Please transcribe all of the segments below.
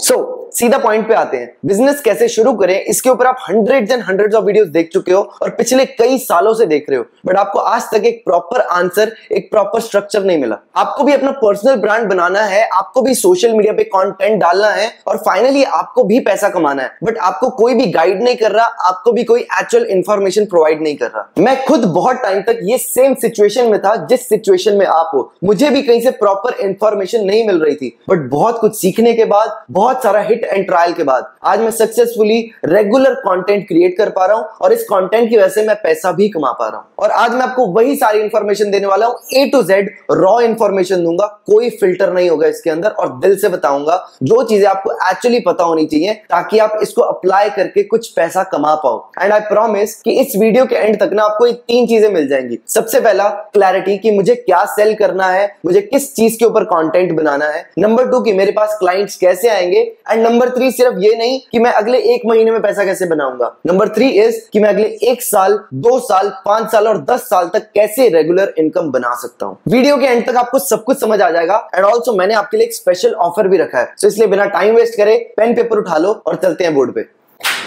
सीधा पॉइंट पे आते हैं। बिजनेस कैसे शुरू करें, इसके ऊपर आप hundreds and hundreds of videos देख चुके हो और पिछले कई सालों से देख रहे हो, बट आपको आज तक एक प्रॉपर आंसर, एक प्रॉपर स्ट्रक्चर नहीं मिला। आपको भी अपना पर्सनल ब्रांड बनाना है, आपको भी सोशल मीडिया पे कंटेंट डालना है और फाइनली आपको भी पैसा कमाना है, बट आपको कोई भी गाइड नहीं कर रहा, आपको भी कोई एक्चुअल इंफॉर्मेशन प्रोवाइड नहीं कर रहा। मैं खुद बहुत टाइम तक ये सेम सिचुएशन में था जिस सिचुएशन में आप हो। मुझे भी कहीं से प्रॉपर इंफॉर्मेशन नहीं मिल रही थी, बट बहुत कुछ सीखने के बाद, बहुत सारा हिट एंड ट्रायल के बाद आज मैं सक्सेसफुली रेगुलर कंटेंट क्रिएट कर पा रहा हूं और इस कंटेंट की वजह से मैं पैसा भी कमा पा रहा हूं। और आज मैं आपको वही सारी इंफॉर्मेशन देने वाला हूं, A to Z raw information दूंगा, कोई फिल्टर नहीं होगा इसके अंदर और दिल से बताऊंगा जो चीजें आपको एक्चुअली पता होनी चाहिए ताकि आप इसको अप्लाई करके कुछ पैसा कमा पाओ। एंड आई प्रॉमिस कि इस वीडियो के एंड तक ना आपको ये 3 चीजें मिल जाएंगी। सबसे पहला क्लैरिटी कि मुझे क्या सेल करना है, मुझे किस चीज के ऊपर कंटेंट बनाना है। नंबर 2 कि मेरे पास क्लाइंट्स कैसे आएंगे। एंड नंबर 3 सिर्फ ये नहीं कि मैं अगले 1 महीने में पैसा कैसे बनाऊंगा। नंबर 3 इज कि मैं अगले 1 साल, 2 साल, 5 साल और 10 साल तक कैसे रेगुलर इनकम बना सकता हूं। वीडियो के एंड तक आपको सब कुछ समझ आ जाएगा। एंड ऑल्सो मैंने आपके लिए एक स्पेशल ऑफर भी रखा है, इसलिए बिना टाइम वेस्ट करे पेन पेपर उठा लो और चलते हैं बोर्ड पे।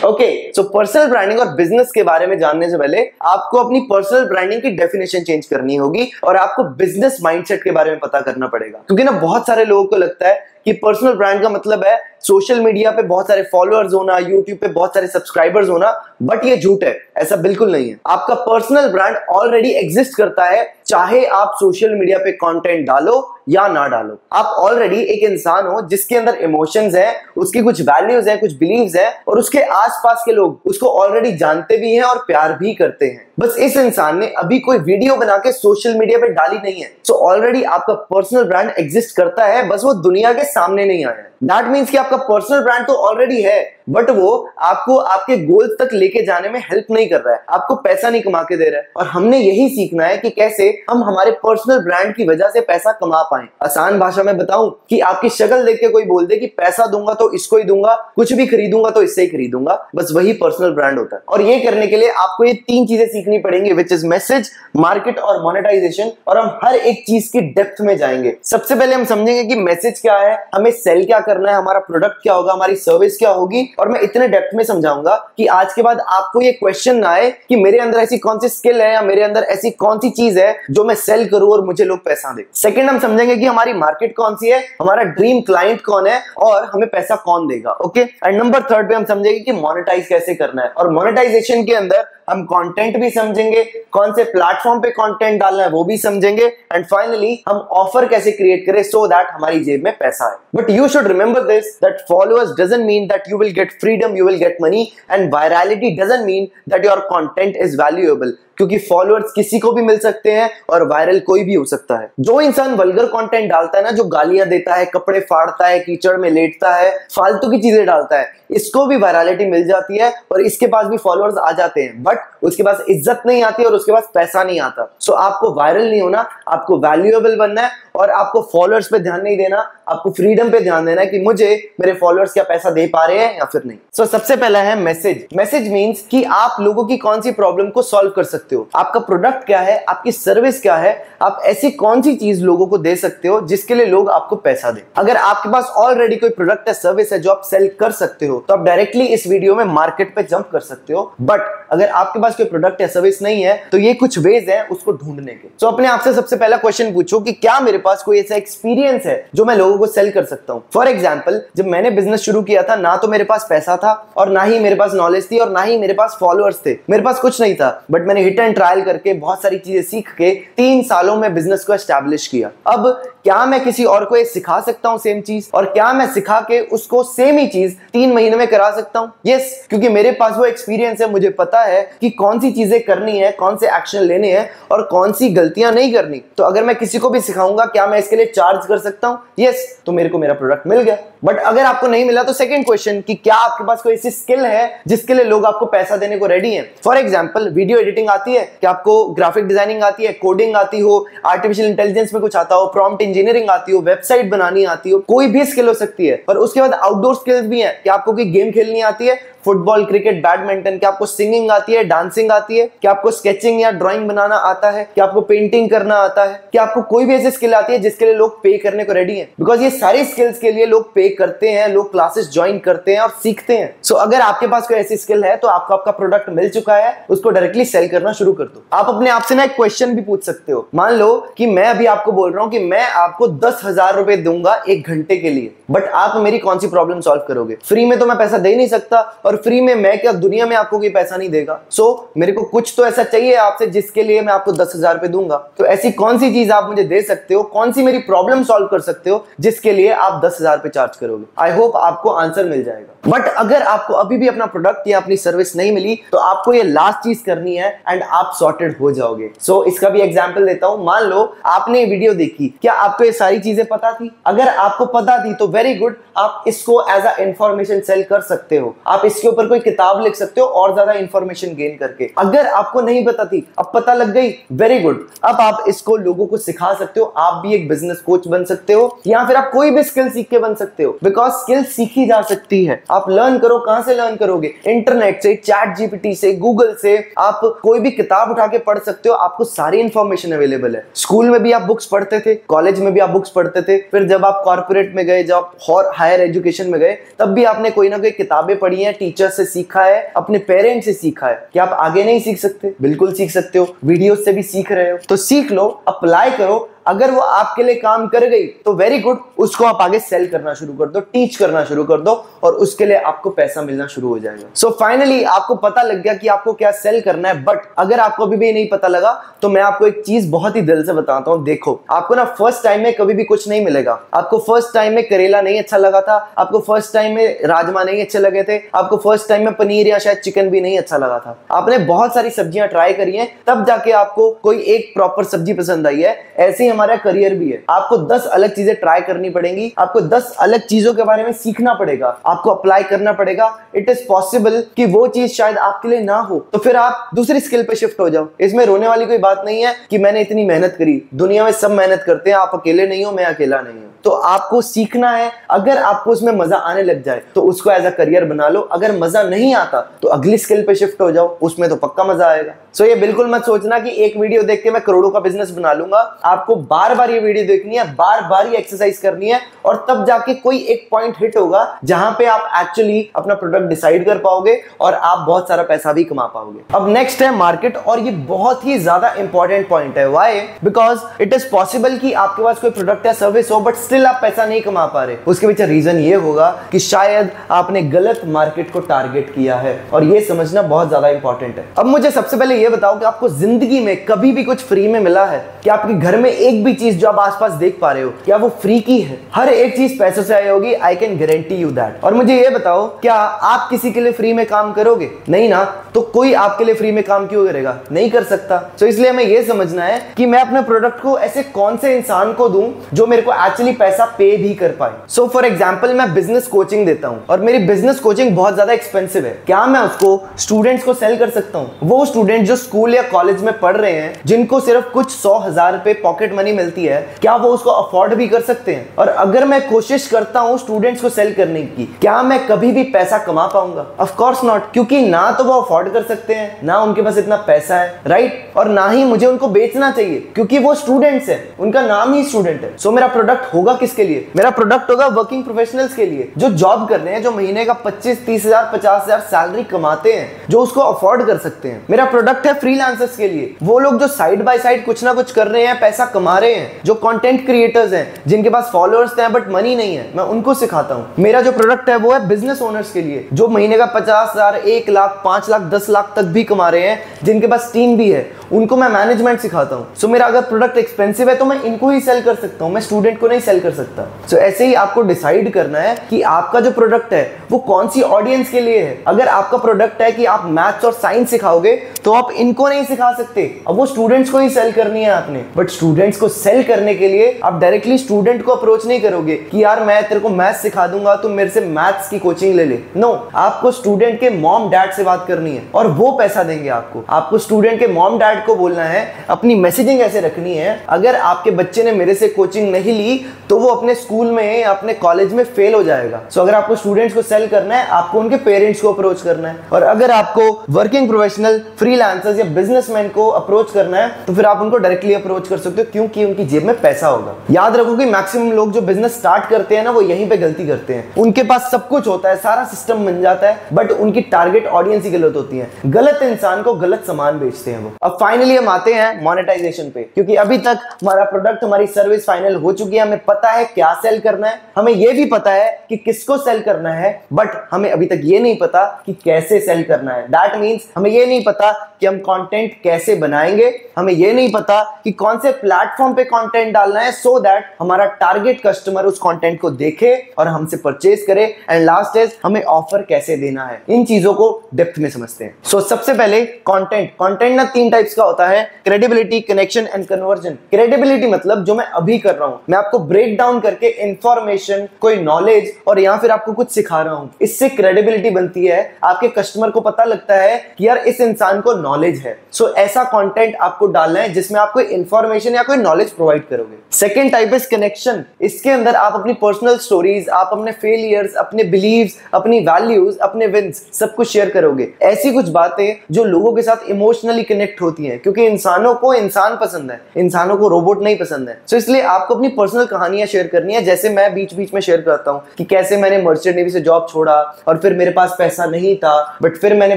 ओके, सो पर्सनल ब्रांडिंग और बिजनेस के बारे में जानने से पहले आपको अपनी पर्सनल ब्रांडिंग की डेफिनेशन चेंज करनी होगी और आपको बिजनेस माइंडसेट के बारे में पता करना पड़ेगा। क्योंकि ना बहुत सारे लोगों को लगता है कि पर्सनल ब्रांड का मतलब है सोशल मीडिया पे बहुत सारे फॉलोअर्स होना, यूट्यूब पे बहुत सारे सब्सक्राइबर्स होना, बट ये झूठ है, ऐसा बिल्कुल नहीं है। आपका पर्सनल ब्रांड ऑलरेडी एग्जिस्ट करता है, चाहे आप सोशल मीडिया पे कंटेंट डालो या ना डालो। आप ऑलरेडी एक इंसान हो जिसके अंदर इमोशंस है, उसकी कुछ वैल्यूज है, कुछ बिलीव्स है और उसके आसपास के लोग उसको ऑलरेडी जानते भी हैं और प्यार भी करते हैं। बस इस इंसान ने अभी कोई वीडियो बना के सोशल मीडिया पे डाली नहीं है। सो ऑलरेडी आपका पर्सनल ब्रांड एग्जिस्ट करता है, बस वो दुनिया के सामने नहीं आया है। दैट मीन्स कि आपका पर्सनल ब्रांड तो ऑलरेडी है, बट वो आपको आपके गोल्स तक लेके जाने में हेल्प नहीं कर रहा है, आपको पैसा नहीं कमा के दे रहा है। और हमने यही सीखना है कि कैसे हम हमारे पर्सनल ब्रांड की वजह से पैसा कमा पाए। आसान भाषा में बताऊं कि आपकी शक्ल देख के कोई बोल दे कि पैसा दूंगा तो इसको ही दूंगा, कुछ भी खरीदूंगा तो इससे ही खरीदूंगा, बस वही पर्सनल ब्रांड होता है। और ये करने के लिए आपको ये 3 चीजें सीखनी पड़ेंगी, विच इज मैसेज, मार्केट और मोनेटाइजेशन। और हम हर एक चीज की डेप्थ में जाएंगे। सबसे पहले हम समझेंगे कि मैसेज क्या है, हमें सेल क्या करना है, हमारा प्रोडक्ट क्या होगा, हमारी सर्विस क्या होगी। और मैं इतने डेप्थ में समझाऊंगा कि आज के बाद आपको ये क्वेश्चन ना आए कि मेरे अंदर ऐसी कौन सी स्किल है या मेरे अंदर ऐसी कौन सी चीज है जो मैं सेल करूं और मुझे लोग पैसा दे। सेकंड, हम समझेंगे कि हमारी मार्केट कौन सी है, हमारा ड्रीम क्लाइंट कौन है और हमें पैसा कौन देगा। ओके, एंड नंबर 3 पे हम समझेंगे कि मोनेटाइज कैसे करना है। और मोनेटाइजेशन के अंदर हम कंटेंट भी समझेंगे, कौन से प्लेटफॉर्म पे कंटेंट डालना है वो भी समझेंगे। एंड फाइनली हम ऑफर कैसे क्रिएट करें सो दैट हमारी जेब में पैसा है। But you should remember this, that followers doesn't mean that you will get freedom, you will get money. And virality doesn't mean that your content is valuable, क्योंकि followers किसी को भी मिल सकते हैं और वायरल कोई भी हो सकता है। जो इंसान वल्गर कंटेंट डालता है ना, जो गालियां देता है, कपड़े फाड़ता है, कीचड़ में लेटता है, फालतू की चीजें डालता है, इसको भी वायरलिटी मिल जाती है और इसके पास भी फॉलोअर्स आ जाते हैं, बट उसके पास इज्जत नहीं आती और उसके पास पैसा नहीं आता। सो आपको वायरल नहीं होना, आपको वैल्यूएबल बनना है और आपको फॉलोअर्स पे ध्यान नहीं देना, आपको फ्रीडम पे ध्यान देना है कि मुझे मेरे फॉलोअर्स क्या पैसा दे पा रहे हैं या फिर नहीं। सो सबसे पहला है मैसेज। मैसेज मींस कि आप लोगों की कौन सी प्रॉब्लम को सॉल्व कर सकते हो, आपका प्रोडक्ट क्या है, आपकी सर्विस क्या है, आप ऐसी कौन सी चीज लोगों को दे सकते हो जिसके लिए लोग आपको पैसा दें। अगर आपके पास ऑलरेडी कोई प्रोडक्ट है, सर्विस है जो आप सेल कर सकते हो, तो आप डायरेक्टली इस वीडियो में मार्केट पे जंप कर सकते हो। बट अगर आपके पास कोई प्रोडक्ट या सर्विस नहीं है तो ये कुछ वेज है उसको ढूंढने के। सो अपने आप से सबसे पहला क्वेश्चन पूछो कि क्या मेरे पास कोई ऐसा एक्सपीरियंस है जो मैं लोगों को सेल कर सकता हूं। फॉर एग्जांपल, जब मैंने बिजनेस शुरू किया था ना तो मेरे पास पैसा था और ना ही मेरे पास नॉलेज थी और ना ही मेरे पास फॉलोअर्स थे, मेरे पास कुछ नहीं था। बट मैंने हिट एंड ट्रायल करके बहुत सारी चीजें सीख के 3 सालों में बिजनेस को एस्टैब्लिश किया। अब क्या मैं किसी और को ये सिखा सकता हूं सेम चीज, और क्या मैं सिखा के उसको सेम ही चीज 3 महीने में करा सकता हूं? यस, क्योंकि मेरे पास वो एक्सपीरियंस है, मुझे पता है कि कौन सी चीजें करनी है, कौन से एक्शन लेने हैं और कौन सी गलतियां नहीं करनी। तो अगर मैं किसी को भी सिखाऊंगा, क्या मैं इसके लिए चार्ज कर सकता हूं? यस, तो मेरे को मेरा प्रोडक्ट मिल गया। बट अगर आपको नहीं मिला तो सेकंड क्वेश्चन कि क्या आपके पास कोई ऐसी स्किल है जिसके लिए लोग आपको पैसा देने को रेडी हैं। फॉर एग्जांपल, वीडियो एडिटिंग आती है, क्या आपको ग्राफिक डिजाइनिंग आती है, कोडिंग आती हो, आर्टिफिशियल इंटेलिजेंस में कुछ आता हो, प्रॉम्प्ट इंजीनियरिंग आती हो, वेबसाइट बनानी आती हो, कोई भी स्किल हो सकती है। पर उसके बाद आउटडोर स्किल्स भी हैं, क्या आपको कोई गेम खेलनी आती है, फुटबॉल, क्रिकेट, बैडमिंटन? क्या आपको सिंगिंग आती है, डांसिंग आती है? क्या आपको स्केचिंग या ड्राइंग बनाना आता है? क्या आपको पेंटिंग करना आता है? क्या आपको कोई भी ऐसी स्किल आती है जिसके लिए लोग पे करने को रेडी हैं? बिकॉज ये सारी स्किल्स के लिए लोग पे करते हैं, लोग क्लासेस ज्वाइन करते हैं और सीखते हैं। सो अगर आपके पास कोई ऐसी स्किल है तो आपको आपका प्रोडक्ट मिल चुका है, उसको डायरेक्टली सेल करना शुरू कर दो। आप अपने आप से ना एक क्वेश्चन भी पूछ सकते हो। मान लो कि मैं अभी आपको बोल रहा हूं कि मैं आपको 10,000 रुपए दूंगा 1 घंटे के लिए, बट आप मेरी कौन सी प्रॉब्लम सॉल्व करोगे? फ्री में तो मैं पैसा दे नहीं सकता, और फ्री में मैं क्या दुनिया में आपको कोई पैसा नहीं देगा। सो मेरे को कुछ तो ऐसा चाहिए आपसे जिसके लिए मैं आपको 10,000 रुपए दूंगा। तो ऐसी कौन सी चीज आप मुझे दे सकते हो, कौन सी मेरी प्रॉब्लम सॉल्व कर सकते हो जिसके लिए आप 10,000 रुपए चार्ज करोगे? आई होप आपको आंसर मिल जाएगा। बट अगर आपको अभी भी अपना प्रोडक्ट या अपनी सर्विस नहीं मिली तो आपको ये लास्ट चीज करनी है एंड आप सॉर्टेड हो जाओगे। सो इसका भी एग्जांपल देता हूं। मान लो आपने ये वीडियो देखी, क्या आपको ये सारी चीजें पता थी? अगर आपको पता थी तो वेरी गुड, आप इसको एज अ इंफॉर्मेशन सेल कर सकते हो। आप इसके ऊपर कोई किताब लिख सकते हो और ज्यादा इंफॉर्मेशन गेन करके। अगर आपको नहीं पता थी, अब पता लग गई, वेरी गुड, अब आप इसको लोगों को सिखा सकते हो। आप भी एक बिजनेस कोच बन सकते हो, या फिर आप कोई भी स्किल सीख के बन सकते हो। बिकॉज स्किल सीखी जा सकती है। आप लर्न करो, कहां से लर्न करोगे? इंटरनेट से, चैट जीपीटी से, गूगल से। आप कोई भी किताब उठा के पढ़ सकते हो, आपको सारी इंफॉर्मेशन अवेलेबल है। स्कूल में भी आप बुक्स पढ़ते थे, कॉलेज में भी आप बुक्स पढ़ते थे, फिर जब आप कॉर्पोरेट में गए, जब और हायर एजुकेशन में गए, तब भी आपने कोई ना कोई किताबें पढ़ी हैं, टीचर से सीखा है, अपने पेरेंट्स से सीखा है। क्या आप आगे नहीं सीख सकते? बिल्कुल सीख सकते हो। वीडियो से भी सीख रहे हो तो सीख लो, अप्लाई करो। अगर वो आपके लिए काम कर गई तो वेरी गुड, उसको आप आगे सेल करना शुरू कर दो, टीच करना शुरू कर दो, और उसके लिए आपको पैसा मिलना शुरू हो जाएगा। सो फाइनली आपको पता लग गया कि आपको क्या सेल करना है। बट अगर आपको अभी भी नहीं पता लगा तो मैं आपको एक चीज बहुत ही दिल से बताता हूं। देखो, आपको ना फर्स्ट टाइम में कभी भी कुछ नहीं मिलेगा। आपको फर्स्ट टाइम में करेला नहीं अच्छा लगा था, आपको फर्स्ट टाइम में राजमा नहीं अच्छे लगे थे, आपको फर्स्ट टाइम में पनीर या शायद चिकन भी नहीं अच्छा लगा था। आपने बहुत सारी सब्जियां ट्राई करी हैं, तब जाके आपको कोई एक प्रॉपर सब्जी पसंद आई है। ऐसे ही हमारा करियर भी है। आपको 10 अलग चीजें ट्राई करनी पड़ेंगी, आपको 10 अलग चीजों के बारे में सीखना पड़ेगा, आपको अप्लाई करना पड़ेगा। इट इज पॉसिबल कि वो चीज शायद आपके लिए ना हो, तो फिर आप दूसरी स्किल पे शिफ्ट हो जाओ। इसमें रोने वाली कोई बात नहीं है कि मैंने इतनी मेहनत करी। दुनिया में सब मेहनत करते हैं, आप अकेले नहीं हो, मैं अकेला नहीं हूं। तो आपको सीखना है। अगर आपको उसमें मजा आने लग जाए तो उसको एज अ करियर बना लो। अगर मजा नहीं आता तो अगली स्किल पे शिफ्ट हो जाओ, उसमें तो पक्का मजा आएगा। सो ये बिल्कुल मत सोचना कि एक वीडियो देख के मैं करोड़ों का बिजनेस बना लूंगा। आपको बार बार ये वीडियो देखनी है, बार बार ये एक्सरसाइज करनी है, और तब जाके कोई एक पॉइंट हिट होगा जहां पे आप एक्चुअली अपना प्रोडक्ट डिसाइड कर पाओगे और आप बहुत सारा पैसा भी कमा पाओगे। अब नेक्स्ट है मार्केट, और ये बहुत ही ज्यादा इंपॉर्टेंट पॉइंट है। Why? Because it is possible कि आपके पास कोई प्रोडक्ट या सर्विस हो बट स्टिल आप पैसा नहीं कमा पा रहे। उसके पीछे रीजन ये होगा कि शायद आपने गलत मार्केट को टारगेट किया है, और ये समझना बहुत ज्यादा इंपॉर्टेंट है। अब मुझे सबसे पहले ये बताओ कि आपको जिंदगी में कभी भी कुछ फ्री में मिला है? कि आपके घर में एक भी चीज जो आप आसपास देख पा रहे हो, क्या वो फ्री की है? हर एक चीज पैसों से आई होगी। I can guarantee you that. और मुझे ये बताओ, क्या आप किसी के लिए फ्री में काम करोगे? नहीं ना। तो कोई आपके लिए फ्री में काम क्यों करेगा? नहीं कर सकता। तो इसलिए हमें ये समझना है कि मैं अपने प्रोडक्ट को ऐसे कौन से इंसान को दूं जो मेरे को एक्चुअली पैसा पे भी कर पाए। सो फॉर एग्जांपल, मैं बिजनेस कोचिंग देता हूं और मेरी बिजनेस कोचिंग बहुत ज्यादा एक्सपेंसिव है। क्या मैं उसको स्टूडेंट्स को सेल कर सकता हूं? वो स्टूडेंट जो स्कूल या कॉलेज में पढ़ रहे हैं, जिनको सिर्फ कुछ 100,000 रुपए पॉकेट मनी मिलती है, क्या वो उसको अफोर्ड भी कर सकते हैं? और अगर मैं कोशिश करता हूं स्टूडेंट्स को सेल करने की, क्या मैं कभी भी पैसा कमा पाऊंगा? ऑफ कोर्स नॉट, क्योंकि ना तो वो अफोर्ड कर सकते हैं, ना उनके पास इतना पैसा है, राइट? और ना ही मुझे उनको बेचना चाहिए, क्योंकि वो स्टूडेंट्स हैं, उनका नाम ही स्टूडेंट है। सो मेरा प्रोडक्ट होगा किसके लिए? मेरा प्रोडक्ट होगा वर्किंग प्रोफेशनल्स के लिए, जो जॉब कर रहे हैं, जो महीने का 25-30,000 50,000 सैलरी कमाते हैं, जो उसको अफोर्ड कर सकते हैं। मेरा प्रोडक्ट है फ्रीलांसर्स के लिए, वो लोग जो साइड बाय साइड कुछ ना कुछ कर रहे हैं, पैसा कमा रहे हैं, जो कंटेंट क्रिएटर्स हैं, जिनके पास फॉलोअर्स हैं बट मनी नहीं है, मैं उनको सिखाता हूं। मेरा जो प्रोडक्ट है वो है बिजनेस ओनर्स के लिए, जो महीने का 50,000, 1 लाख, 5 लाख, 10 लाख तक भी कमा रहे हैं, जिनके पास टीम भी है, उनको मैं मैनेजमेंट सिखाता हूं। सो मेरा अगर प्रोडक्ट एक्सपेंसिव है तो मैं इनको ही सेल कर सकता हूं, मैं स्टूडेंट को नहीं सेल कर सकता। सो ऐसे ही आपको डिसाइड करना है कि आपका जो प्रोडक्ट है वो कौन सी ऑडियंस के लिए है। अगर आपका प्रोडक्ट है कि आप मैथ्स और साइंस सिखाओगे तो आप इनको नहीं सिखा सकते, अब वो स्टूडेंट्स को ही सेल करनी है आपने। बट स्टूडेंट्स को सेल करने के लिए आप डायरेक्टली स्टूडेंट को अप्रोच नहीं करोगे कि यार मैं तेरे को मैथ्स सिखा दूंगा, तुम मेरे से मैथ्स की कोचिंग ले ले। नो, आपको स्टूडेंट के मॉम डैड से बात करनी है और वो पैसा देंगे आपको। आपको स्टूडेंट के मॉम डैड डैड को बोलना है, अपनी मैसेजिंग ऐसे रखनी है, अगर आपके बच्चे ने मेरे से कोचिंग नहीं ली तो वो अपने स्कूल में या अपने कॉलेज में फेल हो जाएगा। सो अगर आपको स्टूडेंट्स को सेल करना है, आपको उनके पेरेंट्स को अप्रोच करना है, और अगर आपको वर्किंग प्रोफेशनल, फ्रीलांसर्स या बिजनेसमैन को अप्रोच करना है तो फिर आप उनको डायरेक्टली अप्रोच कर सकते हो, क्योंकि उनकी जेब में पैसा होगा। याद रखो कि मैक्सिमम लोग जो बिजनेस स्टार्ट करते हैं ना, वो यहीं पे गलती करते हैं। उनके पास सब कुछ होता है, सारा सिस्टम बन जाता है, बट उनकी टारगेट ऑडियंस ही गलत होती है। गलत इंसान को गलत सामान बेचते हैं वो। अब फाइनली हम आते हैं मोनेटाइजेशन पे, क्योंकि अभी तक हमारा प्रोडक्ट, हमारी सर्विस फाइनल हो चुकी है। हमें पता है क्या सेल करना है, हमें यह भी पता है कि किसको सेल करना है, बट हमें अभी तक ये नहीं पता कि कैसे सेल करना है। दैट मींस हमें ये नहीं पता कि हम कंटेंट कैसे बनाएंगे, हमें ये नहीं पता कि कौन से प्लेटफॉर्म पे कंटेंट डालना है, सो दैट हमारा टारगेट कस्टमर उस कंटेंट को देखे और हमसे परचेज करे। एंड लास्ट इज हमें ऑफर कैसे देना है। इन चीजों को डेप्थ में समझते हैं। सो सबसे पहले कंटेंट ना 3 टाइप्स का होता है, credibility, connection and conversion. Credibility मतलब जो मैं अभी कर रहा हूं, मैं आपको ब्रेक डाउन करके इंफॉर्मेशन, कोई नॉलेज और या फिर आपको कुछ सिखा रहा हूं, इससे क्रेडिबिलिटी बनती है। आपके कस्टमर को पता लगता है कि यार इस इंसान को नॉलेज है। सो ऐसा कंटेंट आपको डालना है जिसमें आप कोई इंफॉर्मेशन या कोई नॉलेज प्रोवाइड करोगे। Second type is connection. इसके अंदर आप अपनी पर्सनल स्टोरीज, आप अपने फेलियर्स, अपने बिलीव्स, अपनी वैल्यूज, अपने विंस सब कुछ शेयर करोगे। ऐसी कुछ बातें जो लोगों के साथ इमोशनली कनेक्ट होती हैं, क्योंकि इंसानों को इंसान पसंद है, इंसानों को रोबोट नहीं पसंद है। सो इसलिए आपको अपनी पर्सनल कहानियां शेयर करनी है, जैसे मैं बीच बीच में शेयर करता हूं कि कैसे मैंने मर्चेंट नेवी से जॉब छोड़ा और फिर मेरे पास पैसा नहीं था, बट फिर मैंने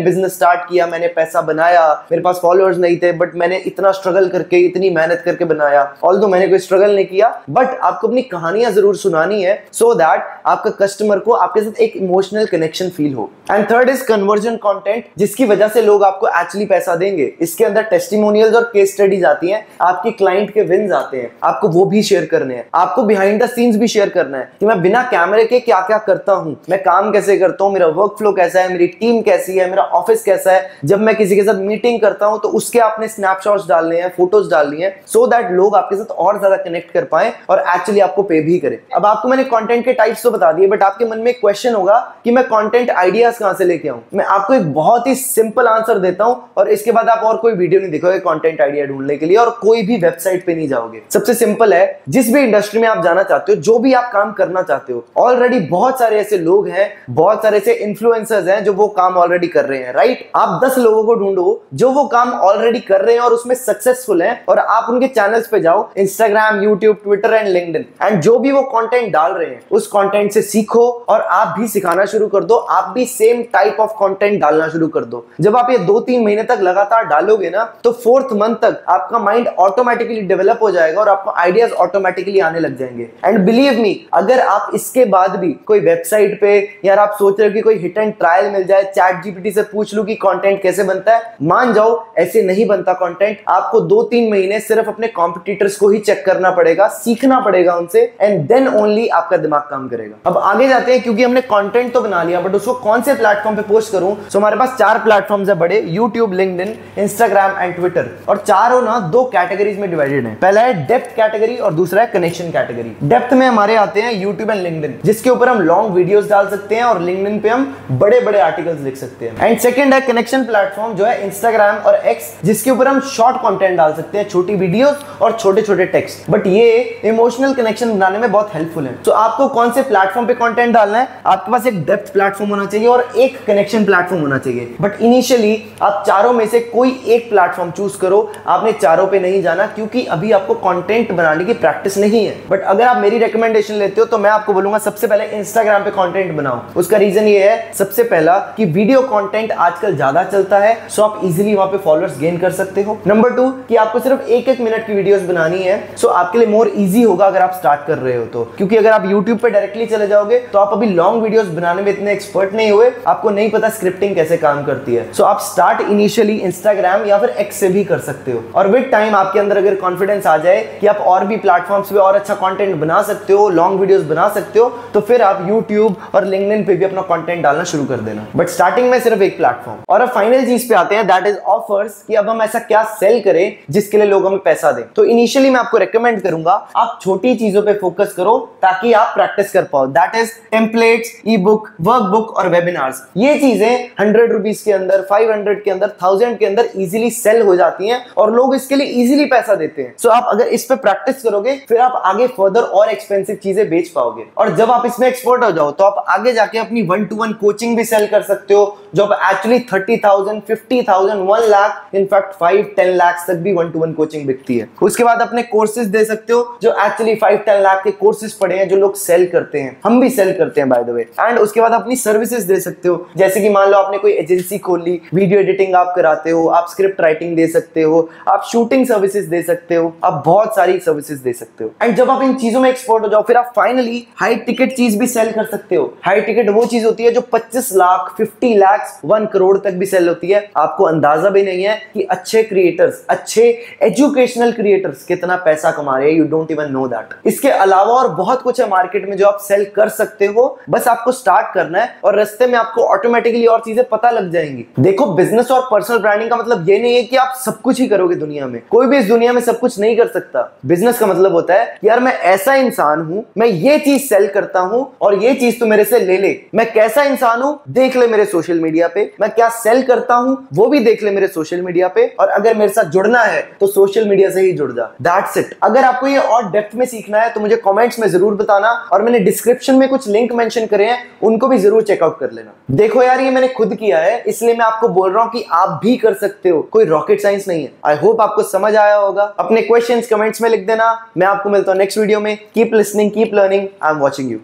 बिजनेस स्टार्ट किया, मैंने पैसा बनाया, मेरे पास फॉलोअर्स नहीं थे, बट मैंने इतना स्ट्रगल करके, इतनी मेहनत करके बनाया। ऑल्दो मैंने कोई स्ट्रगल नहीं किया, बट आपको अपनी कहानियां जरूर सुनानी है, सो दैट आपका कस्टमर को आपके साथ एक इमोशनल कनेक्शन फील हो। And third is conversion content, जिसकी वजह से लोग आपको एक्चुअली पैसा देंगे। इसके अंदर टेस्टिमोनियल्स और केस स्टडीज आती हैं, आपकी क्लाइंट के विन्स आते हैं, आपको वो भी शेयर करने हैं। आपको बिहाइंड द सीन्स भी शेयर करना है कि मैं बिना कैमरे के क्या क्या करता हूं, मैं काम कैसे करता हूं, मेरा वर्क फ्लो कैसा है, मेरी टीम कैसी है, मेरा ऑफिस कैसा है, जब मैं किसी के साथ मीटिंग करता हूं तो उसके आपने स्नैपशॉट्स डालने हैं, फोटोज डालनी है, सो दैट लोग आपके साथ और ज्यादा कनेक्ट कर पाए और एक्चुअली आपको पे भी करें। अब आपको मैंने कंटेंट के टाइप्स तो बता दिए, बट आपके मन में एक क्वेश्चन होगा कि मैं कंटेंट आइडियाज कहां से लेके आऊं। मैं आपको एक बहुत ही सिंपल आंसर देता हूं और इसके बाद आप और कोई वीडियो नहीं देखोगे कंटेंट आइडिया ढूंढने के लिए और कोई भी वेबसाइट पे नहीं जाओगे। सबसे सिंपल है, जिस भी इंडस्ट्री में आप जाना चाहते हो, जो भी आप काम करना चाहते हो, ऑलरेडी बहुत सारे ऐसे लोग हैं, बहुत सारे ऐसे इन्फ्लुएंसर्स हैं जो वो काम ऑलरेडी कर रहे हैं, राइट। आप 10 लोगों को ढूंढो जो वो काम ऑलरेडी कर रहे हैं और उसमें सक्सेसफुल हैं, और आप उनके चैनल्स पे जाओ, Instagram, YouTube, Twitter and LinkedIn, and जो भी वो कंटेंट डाल रहे हैं उस कंटेंट से सीखो और आप भी सिखाना शुरू कर दो। आप भी सेम टाइप ऑफ कंटेंट डालना शुरू कर दो। जब आप ये 2-3 महीने तक लगातार डालोगे ना, तो 4th मंथ तक आपका माइंड ऑटोमेटिकली डेवलप हो जाएगा और आपको आइडियाज ऑटोमेटिकली आने लग जाएंगे। एंड बिलीव मी, अगर आप इसके बाद भी कोई वेबसाइट पे, यार आप सोच रहे हो कि कोई हिट एंड ट्रायल मिल जाए, चैट जीपीटी से पूछ लूं कि कंटेंट कैसे बनता है, मान जाओ ऐसे नहीं बनता कंटेंट। आपको 2-3 महीने सिर्फ अपने कॉम्पिटिटर्स को ही चेक करना पड़ेगा, सीखना पड़ेगा उनसे, एंड देन ओनली आपका दिमाग काम करेगा। अब आगे जाते हैं, क्योंकि हमने कंटेंट तो बना लिया, बट उसको कौन से प्लेटफॉर्म पे पोस्ट करूं। सो हमारे पास 4 प्लेटफॉर्म्स है बड़े, YouTube, LinkedIn, Instagram and Twitter, और चारों ना 2 कैटेगरीज में डिवाइडेड है। पहला है डेप्थ कैटेगरी और दूसरा है कनेक्शन कैटेगरी। डेप्थ में हमारे आते हैं यूट्यूब एंड लिंक्डइन, जिसके ऊपर हम लॉन्ग वीडियोस डाल सकते हैं, और लिंक्डइन पे हम बड़े बड़े आर्टिकल्स लिख सकते हैं। एंड सेकंड है कनेक्शन प्लेटफॉर्म, जो है इंस्टाग्राम और एक्स, जिसके ऊपर हम शॉर्ट कंटेंट डाल सकते हैं, छोटी वीडियोस और छोटे छोटे टेक्स्ट, बट ये इमोशनल कनेक्शन बनाने में बहुत हेल्पफुल है। तो आपको कौन से प्लेटफॉर्म पे कंटेंट डालना है, आपके पास एक डेप्थ प्लेटफॉर्म होना चाहिए और एक कनेक्शन प्लेटफॉर्म होना चाहिए। बट इनिशियली आप चारों में से कोई एक प्लेटफॉर्म चूज करो। आपने चारों पे नहीं जाना, क्योंकि अभी आपको कंटेंट बनाने की प्रैक्टिस नहीं है। बट अगर आप मेरी रिकमेंडेशन लेते हो तो मैं आपको बोलूंगा सबसे पहले इंस्टाग्राम पे कंटेंट बनाओ। उसका रीजन ये है, सबसे पहला कि वीडियो कंटेंट आजकल ज्यादा चलता है, सो आप इजीली वहां पे फॉलोअर्स गेन कर सकते हो। नंबर 2 कि आपको सिर्फ 1-1 मिनट की वीडियोस बनानी है, सो आपके लिए मोर इजी होगा अगर आप स्टार्ट कर रहे हो तो, क्योंकि अगर आप यूट्यूब पे डायरेक्टली चले जाओगे तो आप अभी लॉन्ग वीडियोस बनाने में इतने एक्सपर्ट नहीं हुए, आपको नहीं पता स्क्रिप्टिंग कैसे काम करती है। सो आप स्टार्ट इनिशियली इंस्टाग्राम या फिर एक्स से भी कर सकते हो, और विद टाइम आपके अंदर अगर कॉन्फिडेंस आ जाए कि आप और भी प्लेटफॉर्म्स पे और अच्छा कंटेंट बना सकते हो, लॉन्ग वीडियोस बना सकते हो, तो फिर आप यूट्यूब और लिंक्डइन पे भी अपना कंटेंट डालना शुरू कर देना। बट स्टार्टिंग में सिर्फ एक प्लेटफॉर्म। और अब फाइनल चीज पे आते हैं, दैट इज ऑफर्स, कि अब हम ऐसा क्या सेल करें जिसके लिए लोग हमें पैसा दें। तो इनिशियली मैं आपको रेकमेंड करूंगा आप छोटी चीजों पे फोकस करो ताकि आप प्रैक्टिस कर पाओ। That is templates, E book, workbook और वेबिनार्स। ये चीजें 100 रुपीज के अंदर, 500 के अंदर, 1000 के अंदर इजीली सेल हो जाती हैं और लोग इसके लिए इजीली पैसा देते हैं। सो आप अगर इस पे प्रैक्टिस करोगे फिर आप आगे फर्दर और एक्सपेंसिव चीजें बेच पाओगे, और जब आप इसमें एक्सपर्ट हो जाओ तो आप आगे जाके अपनी 1-to-1 कोचिंग भी सेल कर सकते हो, जो आप एक्चुअली 30,000, 50,000, 1 लाख, इनफैक्ट 5-10 लाख तक भी 1-to-1 कोचिंग बिकती है। उसके बाद अपने कोर्सेज दे सकते हो, जो एक्चुअली 5-10 लाख के कोर्सेज पड़े हैं जो लोग सेल करते हैं, हम भी सेल करते हैं बाय द वे। एंड उसके बाद अपनी सर्विसेज दे सकते हो, जैसे कि मान लो आपने कोई एजेंसी खोल ली, वीडियो एडिटिंग आप कराते हो, आप स्क्रिप्ट राइटिंग दे सकते हो, आप शूटिंग सर्विसेज दे सकते हो, आप बहुत सारी सर्विसेज दे सकते हो। एंड जब आप इन चीजों में एक्सपर्ट हो जाओ फिर आप फाइनली हाई टिकट चीज भी सेल कर सकते हो। हाई टिकट वो चीज होती है जो 25 लाख, 50 लाख, 1 करोड़ तक भी सेल होती है। आपको अंदाजा भी नहीं है कि अच्छे क्रिएटर्स, अच्छे एजुकेशनल क्रिएटर्स कितना पैसा कमा रहे हैं, you don't even know that. इसके अलावा और बहुत कुछ है मार्केट में जो आप सेल कर सकते हो, बस आपको स्टार्ट करना है और रास्ते में आपको ऑटोमेटिकली और चीजें पता लग जाएंगी। देखो, बिजनेस और पर्सनल ब्रांडिंग का मतलब ये नहीं है कि आप सब कुछ ही करोगे दुनिया में। कोई भी इस दुनिया में सब कुछ नहीं कर सकता। बिजनेस का मतलब होता है यार मैं ऐसा इंसान हूं, मैं ये चीज सेल करता हूं और ये चीज तो मेरे से ले ले। मैं कैसा इंसान हूं देख ले मेरे सोशल मीडिया पे, मैं क्या सेल करता हूं वो भी देख ले मेरे सोशल मीडिया पे, और अगर मेरे साथ जुड़ना है तो सोशल मीडिया से ही जुड़ जा। That's it. अगर आपको ये और डेप्थ में सीखना है तो मुझे कमेंट्स में जरूर बताना, और मैंने डिस्क्रिप्शन में कुछ लिंक मेंशन करे हैं, उनको भी जरूर चेकआउट कर लेना। देखो यार, ये मैंने खुद किया है इसलिए मैं आपको बोल रहा हूं कि आप भी कर सकते हो, कोई रॉकेट साइंस नहीं है। आई होप आपको समझ आया होगा। अपने क्वेश्चंस कमेंट्स में लिख देना। मैं आपको मिलता हूं नेक्स्ट वीडियो में। Keep listening, keep learning, I am watching you.